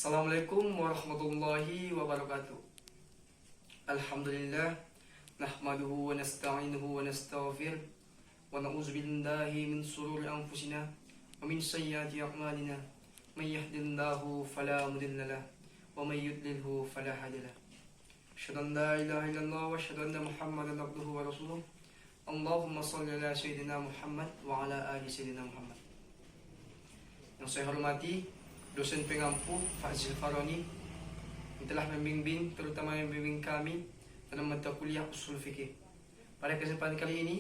Assalamualaikum warahmatullahi wabarakatuh. Alhamdulillah, nahmaduhu wa nasta'inuhu wa nastaghfir wa na'udzu billahi min shururi anfusina wa min sayyiati a'malina. May yahdihillahu fala mudilla lahu wa may yudlilhu fala hadiya lahu. Asyhadu an la ilaha illallah wa asyhadu anna Muhammadan abduhu wa rasuluh. Allahumma shalli ala sayyidina Muhammad wa ala ali sayyidina Muhammad. Yang saya hormati dosen pengampu Fazil Faroni yang telah membimbing, terutama membimbing kami dalam mata kuliah usul fikih. Pada kesempatan kali ini,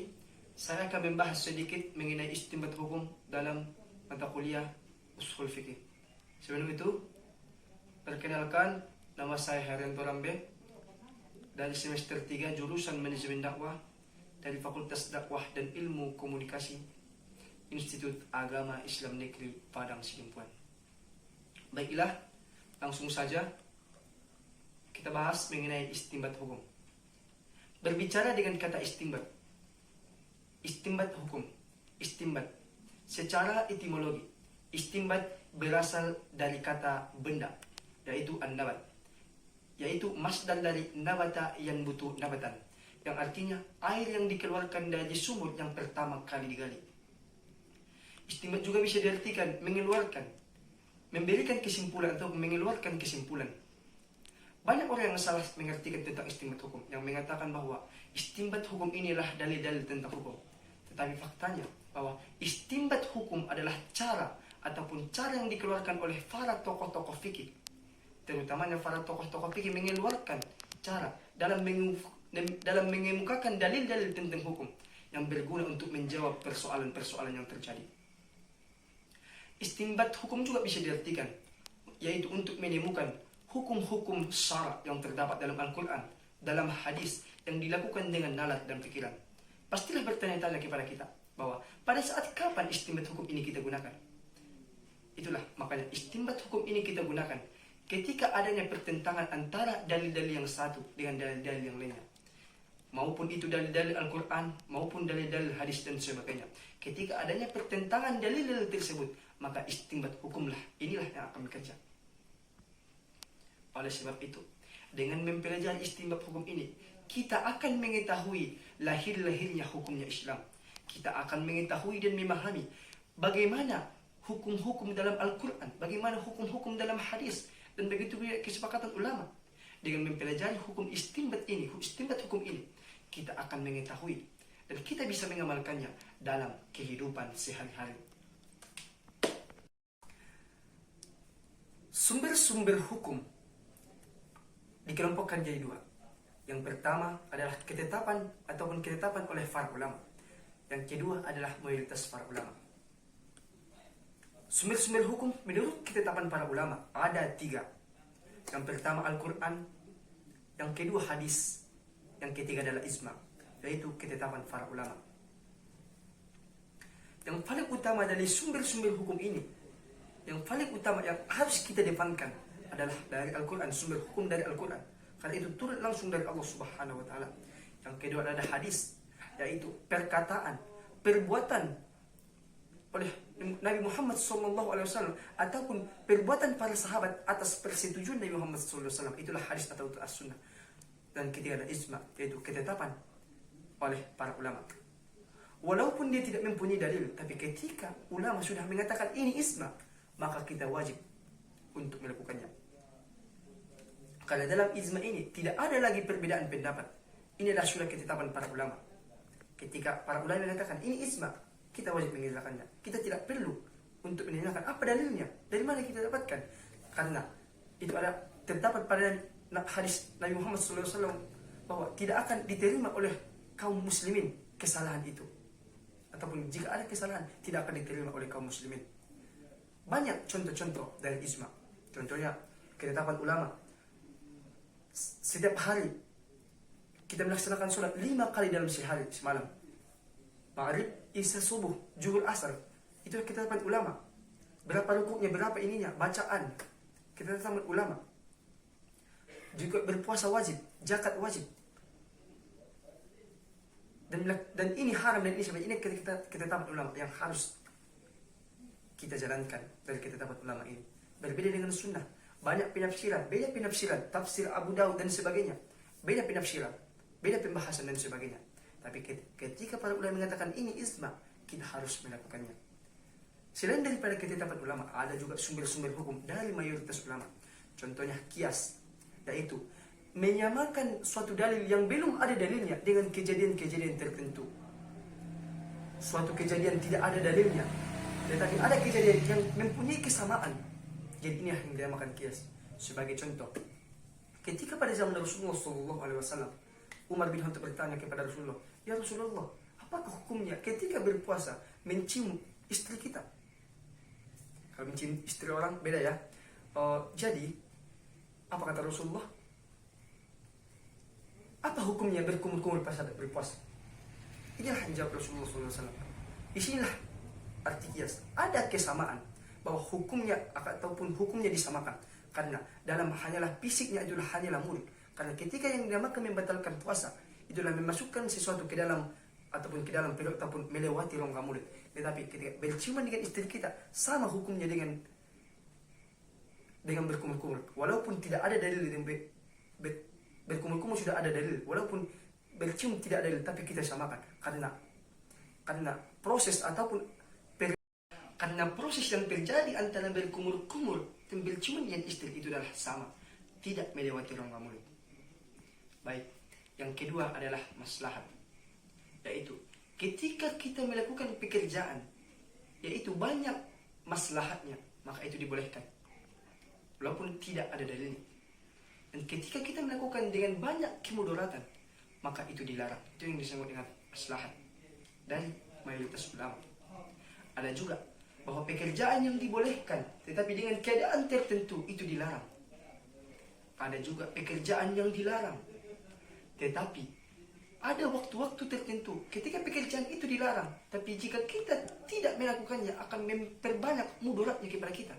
saya akan membahas sedikit mengenai istinbat hukum dalam mata kuliah usul fikih. Sebelum itu, perkenalkan, nama saya Herianto Rambe dari semester 3 jurusan Manajemen Dakwah dari Fakultas Dakwah dan Ilmu Komunikasi Institut Agama Islam Negeri Padang Sidimpuan. Baiklah, langsung saja kita bahas mengenai istinbat hukum. Berbicara dengan kata istinbat hukum, istinbat secara etimologi, istinbat berasal dari kata benda, yaitu an-nabat, yaitu masdar dari nabata yang butuh nabatan, yang artinya air yang dikeluarkan dari sumur yang pertama kali digali. Istinbat juga bisa diartikan mengeluarkan, memberikan kesimpulan atau mengeluarkan kesimpulan. Banyak orang yang salah mengartikan tentang istinbat hukum, yang mengatakan bahwa istinbat hukum inilah dalil-dalil tentang hukum. Tetapi faktanya bahwa istinbat hukum adalah cara ataupun cara yang dikeluarkan oleh para tokoh-tokoh fikih, terutamanya para tokoh-tokoh fikih mengeluarkan cara dalam mengemukakan dalil-dalil tentang hukum yang berguna untuk menjawab persoalan-persoalan yang terjadi. Istinbat hukum juga bisa diartikan, yaitu untuk menemukan hukum-hukum syara yang terdapat dalam Al-Quran, dalam hadis yang dilakukan dengan nalar dan pikiran. Pastilah bertanya-tanya kepada kita bahwa pada saat kapan istinbat hukum ini kita gunakan. Itulah makanya istinbat hukum ini kita gunakan ketika adanya pertentangan antara dalil-dalil yang satu dengan dalil-dalil yang lainnya, maupun itu dalil-dalil Al-Quran maupun dalil-dalil hadis dan sebagainya. Ketika adanya pertentangan dalil-dalil tersebut, maka istinbat hukumlah inilah yang akan bekerja. Oleh sebab itu, dengan mempelajari istinbat hukum ini, kita akan mengetahui lahir-lahirnya hukumnya Islam. Kita akan mengetahui dan memahami bagaimana hukum-hukum dalam Al-Quran, bagaimana hukum-hukum dalam hadis, dan begitu juga kesepakatan ulama. Dengan mempelajari hukum istinbat ini, istinbat hukum ini, kita akan mengetahui dan kita bisa mengamalkannya dalam kehidupan sehari-hari. Sumber-sumber hukum dikelompokkan jadi dua. Yang pertama adalah ketetapan oleh para ulama. Yang kedua adalah mayoritas para ulama. Sumber-sumber hukum menurut ketetapan para ulama ada 3. Yang pertama Al-Quran, yang kedua hadis, yang ketiga adalah ijma', yaitu ketetapan para ulama. Yang paling utama dari sumber-sumber hukum ini, yang paling utama yang harus kita depankan adalah dari Al-Quran, sumber hukum dari Al-Quran, karena itu turun langsung dari Allah Subhanahu wa Ta'ala. Yang kedua adalah hadis, yaitu perkataan, perbuatan oleh Nabi Muhammad SAW ataupun perbuatan para sahabat atas persetujuan Nabi Muhammad SAW. Itulah hadis atau as-sunnah. Dan ketiga adalah ijma', yaitu ketetapan oleh para ulama. Walaupun dia tidak mempunyai dalil, tapi ketika ulama sudah mengatakan ini ijma', maka kita wajib untuk melakukannya. Karena dalam ijma' ini tidak ada lagi perbedaan pendapat. Inilah sudah ketetapan para ulama. Ketika para ulama mengatakan ini ijma', kita wajib mengerjakannya. Kita tidak perlu untuk menanyakan apa dalilnya, dari mana kita dapatkan. Karena itu ada terdapat pada hadis Nabi Muhammad SAW bahwa tidak akan diterima oleh kaum muslimin kesalahan itu. Ataupun jika ada kesalahan, tidak akan diterima oleh kaum muslimin. Banyak contoh-contoh dari ijma'. Contohnya ketetapan ulama. Setiap hari kita melaksanakan sholat 5 kali dalam sehari semalam. Maghrib, isya, subuh, zuhur, asar. Itu ketetapan ulama. Berapa rukuknya, berapa ininya, bacaan. Ketetapan ulama. Juga berpuasa wajib, zakat wajib. Dan ini haram dan ini sebab ini ketetapan ulama yang harus kita jalankan dari ketetapan ulama ini. Berbeda dengan sunnah. banyak penafsiran, beda penafsiran, tafsir Abu Daud dan sebagainya, beda penafsiran, beda pembahasan dan sebagainya. Tapi ketika para ulama mengatakan ini ijma, kita harus melakukannya. Selain daripada ketetapan ulama, ada juga sumber-sumber hukum dari mayoritas ulama. Contohnya kias, yaitu menyamakan suatu dalil yang belum ada dalilnya dengan kejadian-kejadian tertentu. Suatu kejadian tidak ada dalilnya, tetapi ada kejadian yang mempunyai kesamaan. Jadi ini yang dinamakan kias. Sebagai contoh, ketika pada zaman Rasulullah SAW, Umar bin Khattab bertanya kepada Rasulullah, "Ya Rasulullah, apakah hukumnya ketika berpuasa mencium istri kita?" Kalau mencium istri orang beda ya. Jadi apa kata Rasulullah? Apa hukumnya berkumur-kumur pas berpuasa? Inilah yang jawab Rasulullah SAW. Disinilah arti kias. Ada kesamaan bahwa hukumnya ataupun hukumnya disamakan. Karena dalam hanyalah fisiknya itulah hanyalah mulut. Karena ketika yang dinamakan membatalkan puasa, itulah memasukkan sesuatu ke dalam ataupun ke dalam perut ataupun melewati rongga mulut. Tetapi ketika berciuman dengan istri kita, sama hukumnya dengan berkumur-kumur. Walaupun tidak ada dalil yang berkumur-kumur sudah ada dalil. Walaupun bercium tidak ada dalil, tapi kita samakan. Karena proses ataupun karena proses yang terjadi antara berkumur-kumur dan berciuman dengan istri itu adalah sama, tidak melewati rongga mulut. Baik, yang kedua adalah maslahat, yaitu ketika kita melakukan pekerjaan, yaitu banyak maslahatnya, maka itu dibolehkan, walaupun tidak ada dalilnya. Dan ketika kita melakukan dengan banyak kemudaratan, maka itu dilarang. Itu yang disebut dengan maslahat dari mayoritas ulama. Ada juga bahwa pekerjaan yang dibolehkan, tetapi dengan keadaan tertentu itu dilarang. Ada juga pekerjaan yang dilarang, tetapi ada waktu-waktu tertentu ketika pekerjaan itu dilarang, tapi jika kita tidak melakukannya akan memperbanyak mudaratnya kepada kita,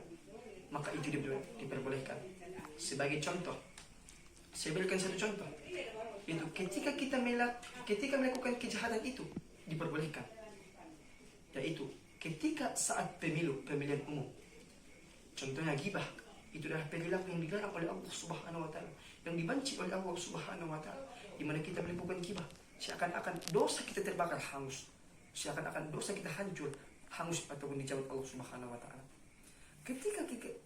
maka itu diperbolehkan. Sebagai contoh, saya berikan satu contoh, itu ketika kita melakukan kejahatan itu diperbolehkan, yaitu ketika saat pemilihan umum. Contohnya ghibah, itu adalah perilaku yang dilarang oleh Allah Subhanahu wa taala, yang dibenci oleh Allah Subhanahu wa taala. Di mana kita melakukan ghibah, seakan-akan dosa kita terbakar hangus, seakan-akan dosa kita hancur hangus ataupun dijauh Allah Subhanahu wa taala.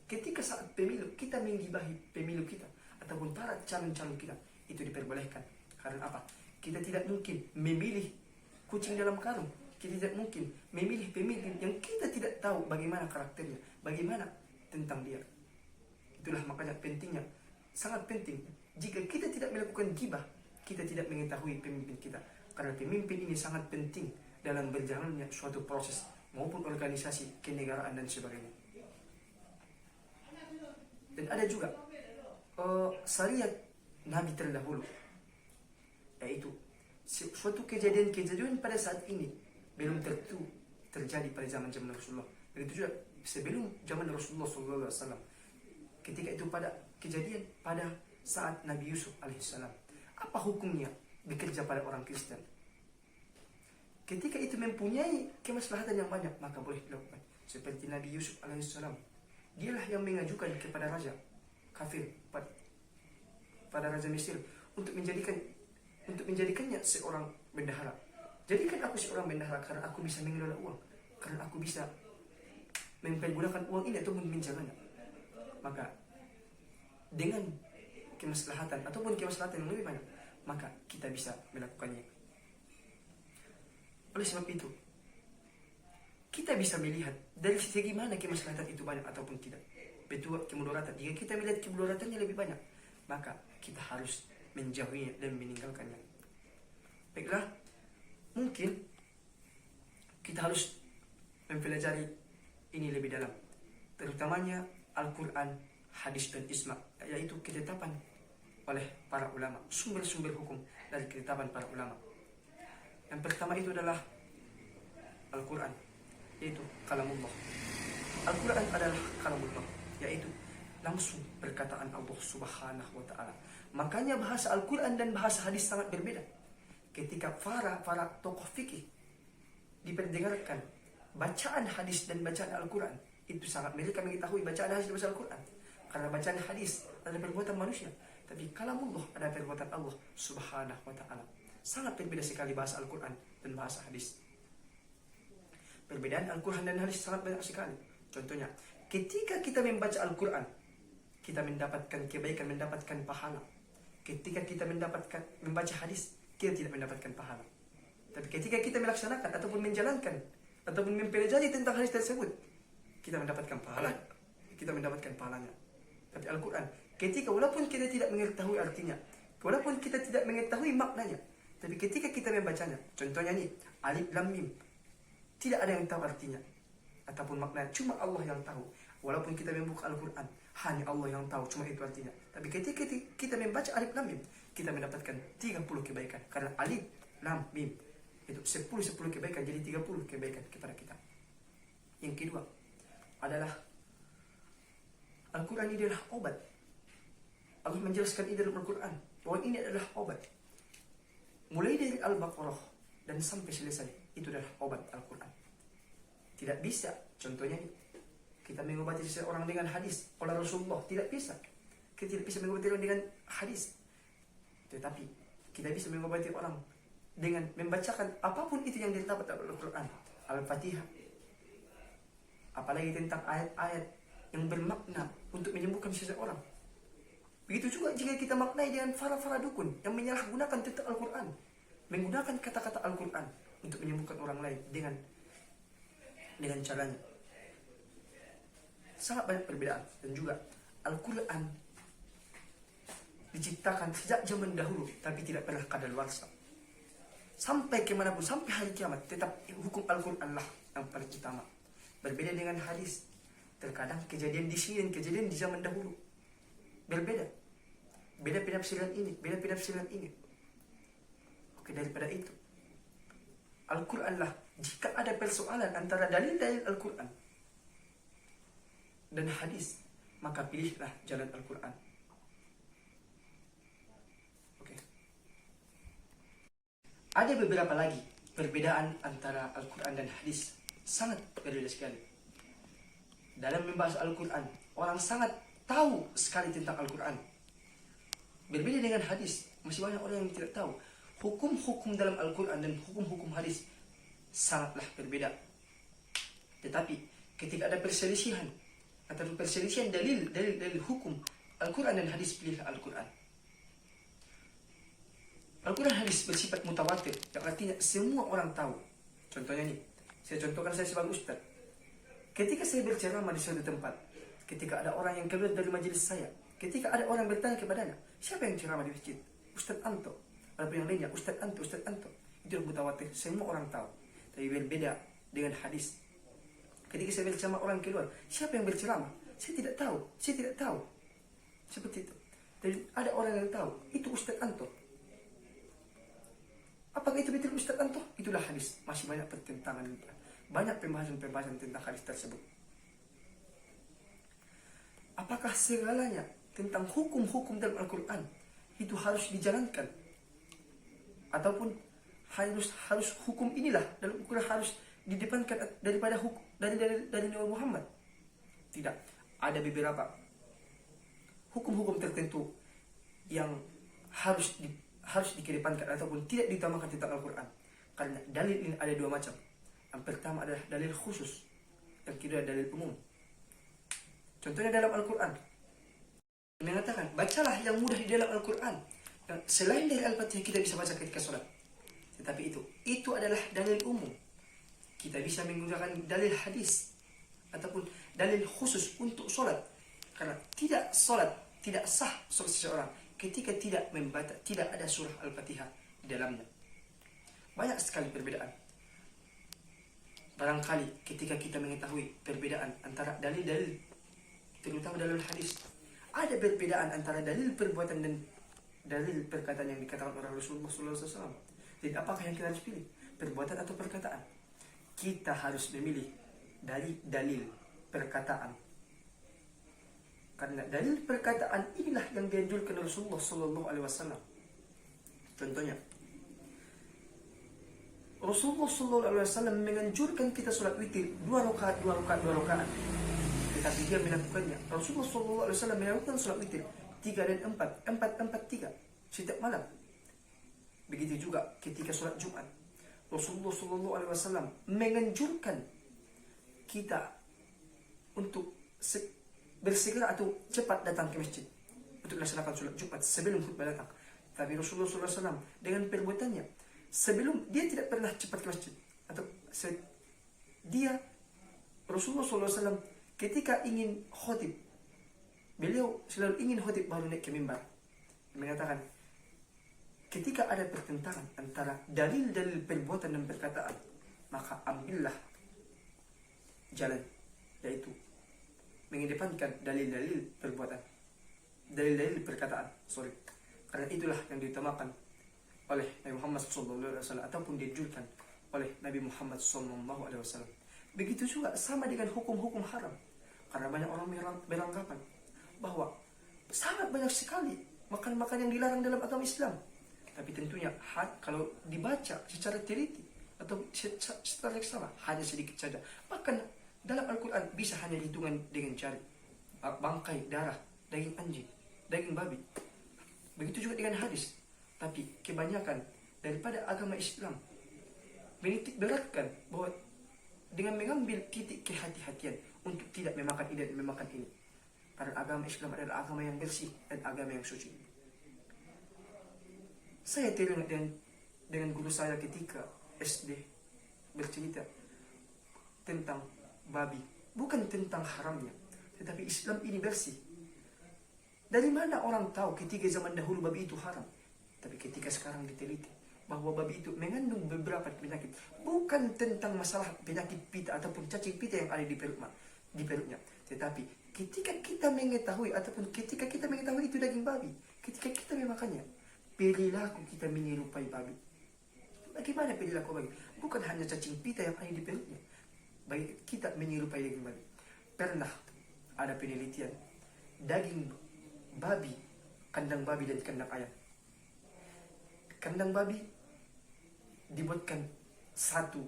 Ketika saat pemilu kita menggibahi pemilu kita ataupun para calon-calon kita, itu diperbolehkan. Karena apa? Kita tidak mungkin memilih kucing dalam karung. Kita tidak mungkin memilih pemimpin yang kita tidak tahu bagaimana karakternya, bagaimana tentang dia. Itulah makanya pentingnya, sangat penting. Jika kita tidak melakukan ghibah, kita tidak mengetahui pemimpin kita. Karena pemimpin ini sangat penting dalam berjalannya suatu proses maupun organisasi kenegaraan dan sebagainya. Dan ada juga syariat Nabi terdahulu, yaitu suatu kejadian-kejadian pada saat ini belum tentu terjadi pada zaman Rasulullah. Begitu juga sebelum zaman Rasulullah SAW. Ketika itu pada kejadian pada saat Nabi Yusuf alaihissalam. Apa hukumnya bekerja pada orang Kristen? Ketika itu mempunyai kemaslahatan yang banyak, maka boleh dilakukan. Seperti Nabi Yusuf alaihissalam, dialah yang mengajukan kepada raja kafir pada raja Mesir untuk menjadikannya seorang bendahara. Jadikan aku seorang bendahara karena aku bisa mengelola uang, karena aku bisa mempergunakan uang ini atau meminjamnya. Maka dengan kemaslahatan ataupun kemaslahatan yang lebih banyak, maka kita bisa melakukannya. Oleh sebab itu, kita bisa melihat dari segi mana kemaslahatan itu banyak ataupun tidak. Betul kemudaratan. Jika kita melihat kemudaratannya lebih banyak, maka kita harus menjauhinya dan meninggalkannya. Baiklah, mungkin kita harus mempelajari ini lebih dalam, terutamanya Al-Quran, hadis dan ijma, yaitu ketetapan oleh para ulama, sumber-sumber hukum dari ketetapan para ulama. Yang pertama itu adalah Al-Quran, yaitu kalamullah. Al-Quran adalah kalamullah, yaitu langsung perkataan Allah Subhanahu wa taala. Makanya bahasa Al-Quran dan bahasa hadis sangat berbeda. Ketika para tokoh fikih diperdengarkan bacaan hadis dan bacaan Al-Quran, itu sangat mereka mengetahui bacaan hadis dan bacaan Al-Quran. karena bacaan hadis adalah perbuatan manusia. Tapi kalamullah adalah perbuatan Allah Subhanahu wa ta'ala. Sangat berbeda sekali bahasa Al-Quran dan bahasa hadis. Perbedaan Al-Quran dan hadis sangat banyak sekali. Contohnya, ketika kita membaca Al-Quran, kita mendapatkan kebaikan, mendapatkan pahala. Ketika kita membaca hadis, kita tidak mendapatkan pahala. Tapi ketika kita melaksanakan ataupun menjalankan ataupun mempelajari tentang hadis tersebut, kita mendapatkan pahala. Kita mendapatkan pahalanya. Tapi Al-Quran, ketika walaupun kita tidak mengetahui artinya, walaupun kita tidak mengetahui maknanya, tapi ketika kita membacanya, contohnya nih, alif lam mim, tidak ada yang tahu artinya ataupun maknanya, cuma Allah yang tahu. Walaupun kita membuka Al-Quran, hanya Allah yang tahu, cuma itu artinya. Tapi ketika kita membaca alif lam mim, kita mendapatkan 30 kebaikan. Karena alif lam mim itu 10 kebaikan, jadi 30 kebaikan kepada kita. Yang kedua adalah Al-Quran ini adalah obat. Allah menjelaskan ini dalam Al-Quran bahwa ini adalah obat. Mulai dari Al-Baqarah dan sampai selesai, itu adalah obat Al-Quran. Tidak bisa, contohnya kita mengobati seseorang dengan hadis oleh Rasulullah, tidak bisa. Kita tidak bisa mengobati orang dengan hadis. Tetapi kita bisa mengobati orang dengan membacakan apapun itu yang didapat dalam Al-Quran, Al-Fatihah, apalagi tentang ayat-ayat yang bermakna untuk menyembuhkan seseorang. Begitu juga jika kita maknai dengan fara-fara dukun yang menyalahgunakan tentang Al-Quran, menggunakan kata-kata Al-Quran untuk menyembuhkan orang lain dengan caranya. Sangat banyak perbedaan. Dan juga Al-Quran diciptakan sejak zaman dahulu, tapi tidak pernah kadaluarsa. Sampai kemanapun, sampai hari kiamat, tetap hukum Al-Quran lah yang paling utama. Berbeda dengan hadis. Terkadang kejadian di sini dan kejadian di zaman dahulu berbeda. Beda penafsiran ini, beda penafsiran ini. Oke, daripada itu, Al-Quran lah, jika ada persoalan antara dalil-dalil Al-Quran dan hadis, maka pilihlah jalan Al-Quran. Oke. Ada beberapa lagi perbedaan antara Al-Quran dan hadis, sangat berbeda sekali. Dalam membahas Al-Quran, orang sangat tahu sekali tentang Al-Quran. Berbeda dengan hadis, masih banyak orang yang tidak tahu. Hukum-hukum dalam Al-Quran dan hukum-hukum hadis sangatlah berbeda. Tetapi ketika ada perselisihan atau perselisihan dalil hukum Al-Quran dan hadis, pilihlah Al-Quran. Al-Quran hadis bersifat mutawatir, yang artinya semua orang tahu. Contohnya nih, saya contohkan saya sebagai ustaz. Ketika saya berceramah di suatu tempat, ketika ada orang yang keluar dari majelis saya, ketika ada orang bertanya kepadanya, siapa yang ceramah di masjid? Ustaz Anto. Ataupun yang lainnya, Ustaz Anto, Ustaz Anto. Itu yang mutawatir, semua orang tahu. Tapi berbeda dengan hadis. Ketika saya berceramah, orang keluar, siapa yang berceramah? Saya tidak tahu, saya tidak tahu. Seperti itu. Tapi ada orang yang tahu, itu Ustaz Anto. Apakah itu betul Ustaz Anto? Itulah hadis. Masih banyak pertentangan, banyak pembahasan-pembahasan tentang hadis tersebut. Apakah segalanya tentang hukum-hukum dalam Al-Quran itu harus dijalankan? Ataupun harus hukum inilah dalam Al-Quran harus didepankan daripada hukum dari Nabi Muhammad? Tidak. Ada beberapa hukum-hukum tertentu yang harus dikedepankan ataupun tidak diutamakan tentang Al-Quran. Karena dalil ini ada dua macam. Yang pertama adalah dalil khusus, yang kedua dalil umum. Contohnya dalam Al-Quran mengatakan, bacalah yang mudah di dalam Al-Quran. Selain dari Al-Fatihah kita bisa baca ketika sholat. Tetapi itu adalah dalil umum. Kita bisa menggunakan dalil hadis ataupun dalil khusus untuk sholat. Karena tidak sah sholat seseorang ketika tidak ada surah Al-Fatihah di dalamnya. Banyak sekali perbedaan. Barangkali ketika kita mengetahui perbedaan antara dalil-dalil, terutama dalam hadis, ada perbedaan antara dalil perbuatan dan dalil perkataan yang dikatakan oleh Rasulullah SAW. Jadi apakah yang kita harus pilih? Perbuatan atau perkataan? Kita harus memilih dari dalil perkataan. Karena dalil perkataan inilah yang dianjurkan Rasulullah SAW. Contohnya, Rasulullah SAW menganjurkan kita sholat witir 2 rakaat. tetapi dia melakukannya. Rasulullah SAW melakukan sholat witir 3 dan 4, 4, 4, 3 setiap malam. Begitu juga ketika sholat Jumat, Rasulullah SAW menganjurkan kita untuk bersegera atau cepat datang ke masjid untuk melaksanakan sholat Jumat sebelum khutbah datang. Tapi Rasulullah SAW dengan perbuatannya, sebelum dia tidak pernah cepat ke masjid, atau dia Rasulullah SAW ketika ingin khutib, beliau selalu ingin khutib baru naik ke mimbar, mengatakan ketika ada pertentangan antara dalil-dalil perbuatan dan perkataan, maka ambillah jalan, yaitu mengedepankan dalil-dalil perbuatan, dalil-dalil perkataan, karena itulah yang diutamakan oleh Nabi Muhammad SAW ataupun dianjurkan oleh Nabi Muhammad SAW. Begitu juga sama dengan hukum-hukum haram, karena banyak orang beranggapan bahwa sangat banyak sekali makan-makan yang dilarang dalam agama Islam. Tapi tentunya kalau dibaca secara teliti atau secara seksama hanya sedikit saja. Bahkan dalam Al-Quran bisa hanya hitungan dengan jari, bangkai, darah, daging anjing, daging babi. Begitu juga dengan hadis. Tapi kebanyakan daripada agama Islam menitik beratkan bahwa dengan mengambil titik kehati-hatian untuk tidak memakan ini dan memakan ini. Karena agama Islam adalah agama yang bersih dan agama yang suci. Saya teringat dengan guru saya ketika SD bercerita tentang babi. Bukan tentang haramnya, tetapi Islam ini bersih. Dari mana orang tahu ketika zaman dahulu babi itu haram? Tapi ketika sekarang diteliti bahwa babi itu mengandung beberapa penyakit. Bukan tentang masalah penyakit pita ataupun cacing pita yang ada di perutnya. Tetapi ketika kita mengetahui ataupun ketika kita mengetahui itu daging babi, ketika kita memakannya, perilaku kita menyerupai babi. Bagaimana perilaku babi? Bukan hanya cacing pita yang ada di perutnya, baik kita menyerupai daging babi. Pernah ada penelitian daging babi, kandang babi dan kandang ayam. Kandang babi dibuatkan 1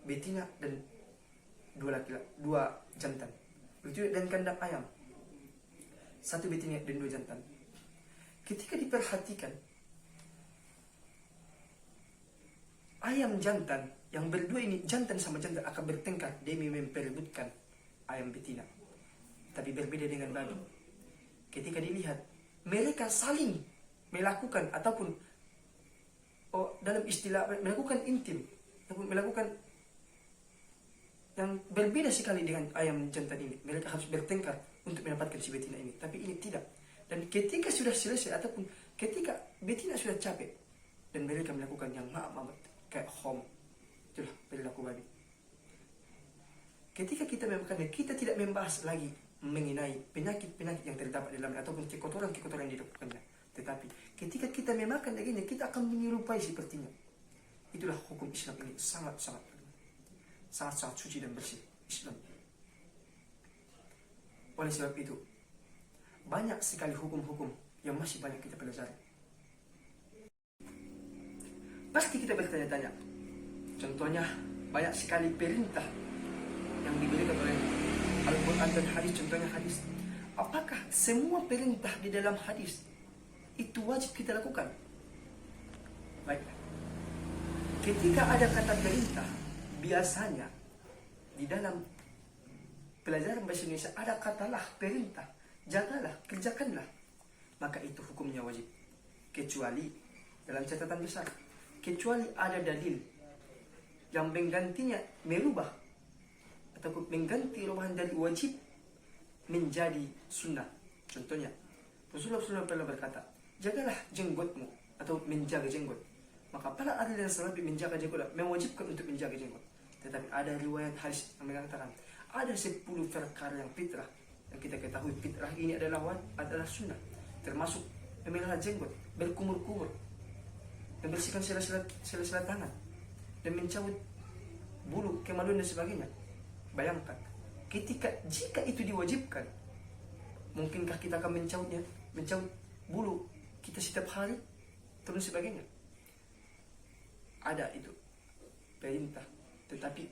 betina dan 2 jantan. Begitu dan kandang ayam 1 betina dan 2 jantan. Ketika diperhatikan, ayam jantan yang berdua ini, jantan sama jantan akan bertengkar demi memperebutkan ayam betina. Tapi berbeda dengan babi. Ketika dilihat, mereka saling melakukan ataupun dalam istilah melakukan intim, melakukan yang berbeda sekali dengan ayam jantan ini. Mereka harus bertengkar untuk mendapatkan si betina ini. Tapi ini tidak. Dan ketika sudah selesai ataupun ketika betina sudah capek dan mereka melakukan yang maaf kayak home, itulah perilaku babi. Ketika kita memakannya, kita tidak membahas lagi mengenai penyakit-penyakit yang terdapat dalam ataupun kekotoran-kekotoran yang didapatkannya. Tetapi ketika kita memakan dagingnya, kita akan menyerupai sepertinya. Itulah hukum Islam ini, sangat-sangat suci dan bersih Islam. Oleh sebab itu, banyak sekali hukum-hukum yang masih banyak kita pelajari. Pasti kita bertanya-tanya. Contohnya, banyak sekali perintah yang diberikan oleh Al-Quran dan hadis. Contohnya hadis. Apakah semua perintah di dalam hadis itu wajib kita lakukan? Baik. Ketika ada kata perintah, biasanya di dalam pelajaran bahasa Indonesia ada katalah perintah, jagalah, kerjakanlah, maka itu hukumnya wajib. Kecuali dalam catatan besar, kecuali ada dalil yang menggantinya, merubah atau mengganti rubahan dari wajib menjadi sunnah. Contohnya, Rasulullah SAW pernah berkata, jagalah jenggotmu atau menjaga jenggot. Maka para ahli dan sahabat menjaga jenggot mewajibkan untuk menjaga jenggot. Tetapi ada riwayat hadis yang mengatakan ada 10 perkara yang fitrah, yang kita ketahui fitrah ini adalah sunnah, termasuk memelihara jenggot, berkumur-kumur, membersihkan sela-sela tangan, dan mencabut bulu kemaluan dan sebagainya. Bayangkan, jika itu diwajibkan, mungkinkah kita akan mencabut bulu kita setiap hari, dan sebagainya? Ada itu perintah. Tetapi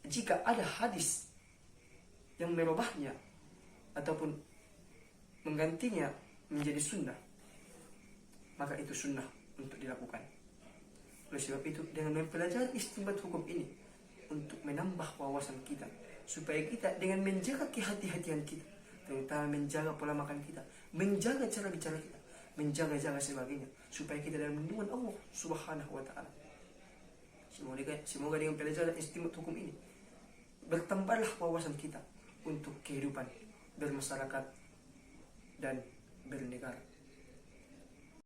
jika ada hadis yang merubahnya, ataupun menggantinya menjadi sunnah, maka itu sunnah untuk dilakukan. Oleh sebab itu, dengan mempelajari istinbat hukum ini untuk menambah wawasan kita, supaya kita dengan menjaga kehati-hatian kita, terutama menjaga pola makan kita, menjaga cara bicara kita, menjaga-jaga sebagainya, supaya kita dalam lindungan Allah Subhanahu wa Ta'ala. Semoga dengan pelajaran istinbat hukum ini bertambahlah wawasan kita untuk kehidupan bermasyarakat dan bernegara.